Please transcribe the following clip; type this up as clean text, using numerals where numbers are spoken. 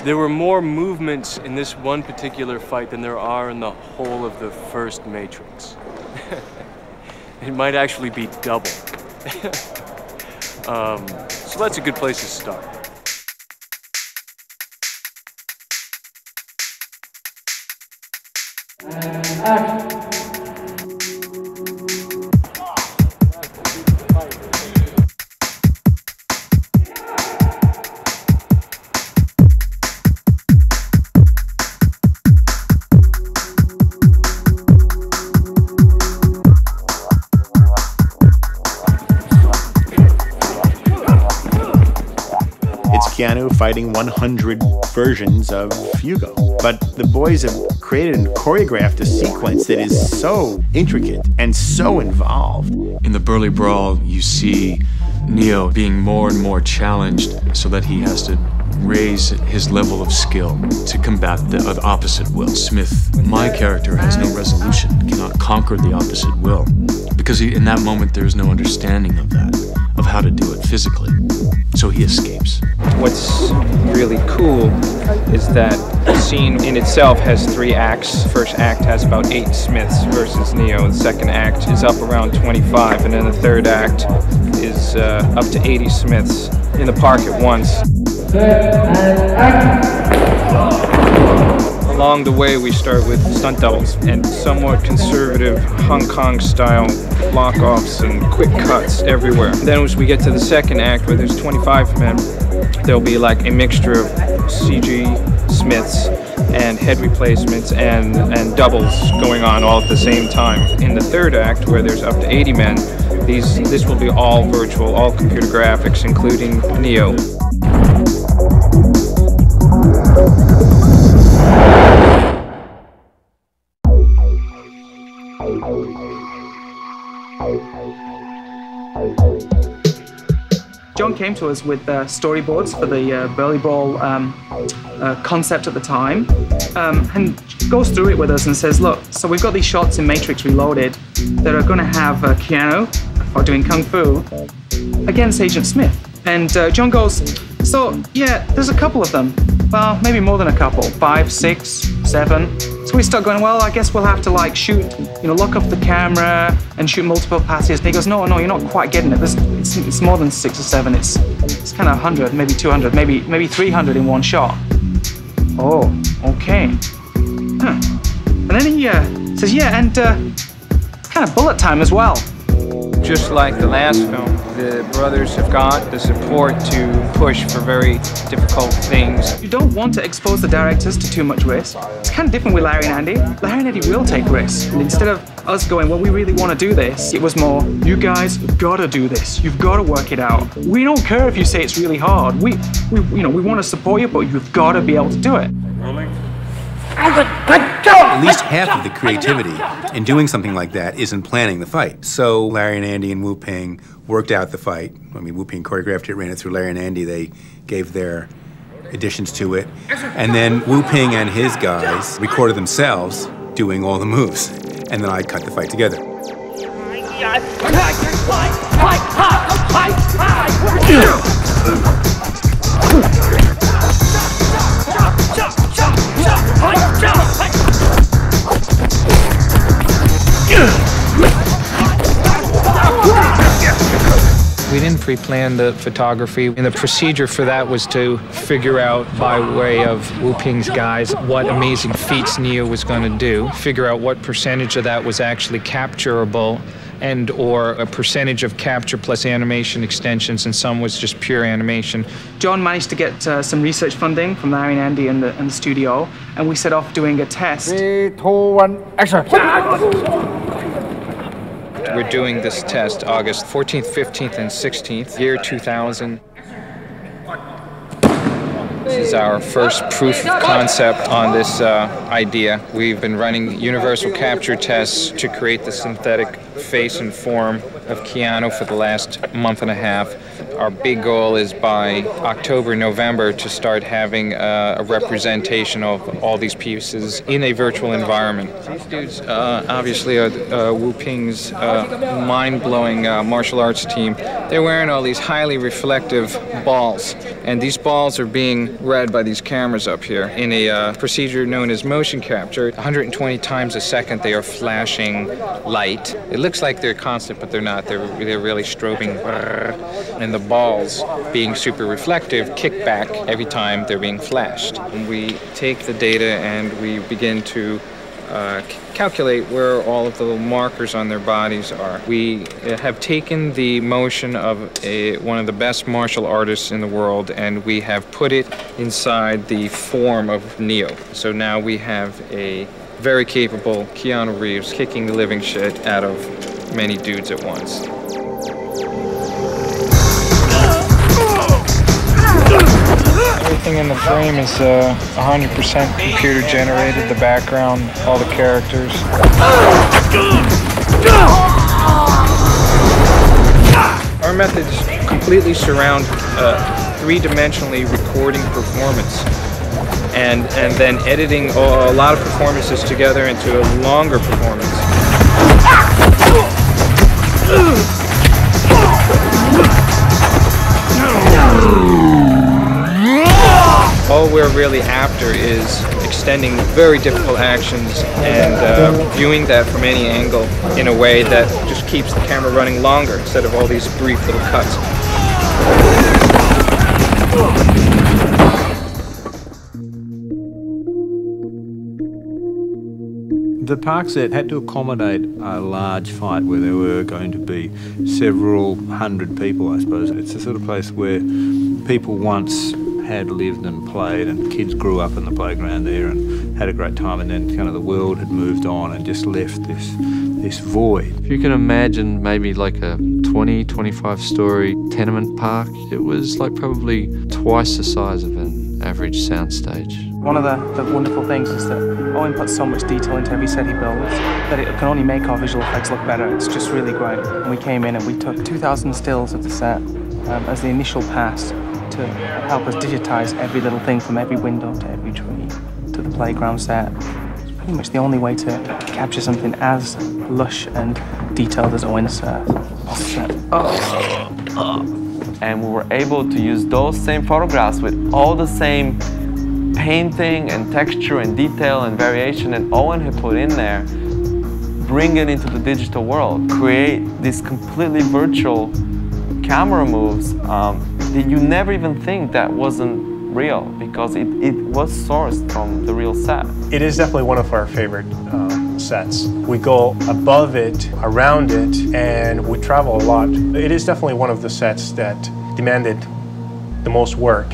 There were more movements in this one particular fight than there are in the whole of the first Matrix. It might actually be double. So that's a good place to start. Keanu fighting 100 versions of Hugo. But the boys have created and choreographed a sequence that is so intricate and so involved. In the Burly Brawl, you see Neo being more and more challenged so that he has to raise his level of skill to combat the opposite will. Smith, my character, has no resolution, cannot conquer the opposite will, because in that moment there is no understanding of that, of how to do it physically. So he escapes. What's really cool is that the scene in itself has 3 acts. The first act has about 8 Smiths versus Neo. The second act is up around 25, and then the third act is up to 80 Smiths in the park at once. Along the way, we start with stunt doubles and somewhat conservative Hong Kong style block-offs and quick cuts everywhere. Then as we get to the second act, where there's 25 men, there'll be like a mixture of CG Smiths and head replacements and doubles going on all at the same time. In the third act, where there's up to 80 men, this will be all virtual, all computer graphics, including Neo. John came to us with storyboards for the Burly Brawl concept at the time, and goes through it with us and says, look, so we've got these shots in Matrix Reloaded that are going to have Keanu doing Kung Fu against Agent Smith. And John goes, so yeah, there's a couple of them. Well, maybe more than a couple, 5, 6, 7. So we start going, well, I guess we'll have to like shoot, lock up the camera and shoot multiple passes. And he goes, no, you're not quite getting it. It's more than 6 or 7. It's kind of 100, maybe 200, maybe 300 in one shot. Oh, okay. Huh. And then he says, yeah, and kind of bullet time as well. Just like the last film, the brothers have got the support to push for very difficult things. You don't want to expose the directors to too much risk. It's kind of different with Larry and Andy. Larry and Andy will take risks. And instead of us going, well, we really want to do this, it was more, you guys have got to do this. You've got to work it out. We don't care if you say it's really hard. We want to support you, but you've got to be able to do it. Rolling. At least half of the creativity in doing something like that is in planning the fight. So Larry and Andy and Wu Ping worked out the fight. I mean, Wu Ping choreographed it, ran it through Larry and Andy. They gave their additions to it. And then Wu Ping and his guys recorded themselves doing all the moves. And then I cut the fight together. We didn't pre-plan the photography, and the procedure for that was to figure out, by way of Wu Ping's guys, what amazing feats Neo was going to do, figure out what percentage of that was actually capturable, and or a percentage of capture plus animation extensions, and some was just pure animation. John managed to get some research funding from Larry and Andy and the studio, and we set off doing a test. 3, 2, 1, action! We're doing this test August 14th, 15th, and 16th, year 2000. This is our first proof of concept on this idea. We've been running universal capture tests to create the synthetic face and form of Keanu for the last month and a half. Our big goal is by October, November to start having a representation of all these pieces in a virtual environment. These dudes obviously are Wu Ping's mind-blowing martial arts team. They're wearing all these highly reflective balls, and these balls are being read by these cameras up here in a procedure known as motion capture. 120 times a second they are flashing light. It looks like they're constant, but they're not. They're really strobing, and the balls, being super reflective, kick back every time they're being flashed. And we take the data and we begin to calculate where all of the little markers on their bodies are. We have taken the motion of one of the best martial artists in the world, and we have put it inside the form of Neo. So now we have a very capable Keanu Reeves kicking the living shit out of many dudes at once. Everything in the frame is 100% computer generated, the background, all the characters. Our methods completely surround three-dimensionally recording performance and then editing a lot of performances together into a longer performance. All we're really after is extending very difficult actions and viewing that from any angle in a way that just keeps the camera running longer instead of all these brief little cuts. The park set had to accommodate a large fight where there were going to be several hundred people, I suppose. It's the sort of place where people once had lived and played, and kids grew up in the playground there and had a great time, and then kind of the world had moved on and just left this void. If you can imagine maybe like a 20-25 story tenement park, it was like probably twice the size of an average soundstage. One of the wonderful things is that Owen puts so much detail into every set he builds that it can only make our visual effects look better. It's just really great. And we came in and we took 2,000 stills of the set as the initial pass to help us digitize every little thing from every window to every tree to the playground set. It's pretty much the only way to capture something as lush and detailed as Owen's set. And we were able to use those same photographs with all the same painting and texture and detail and variation that Owen had put in there, bring it into the digital world, create these completely virtual camera moves that you never even think that wasn't real, because it was sourced from the real set. It is definitely one of our favorite sets. We go above it, around it, and we travel a lot. It is definitely one of the sets that demanded the most work.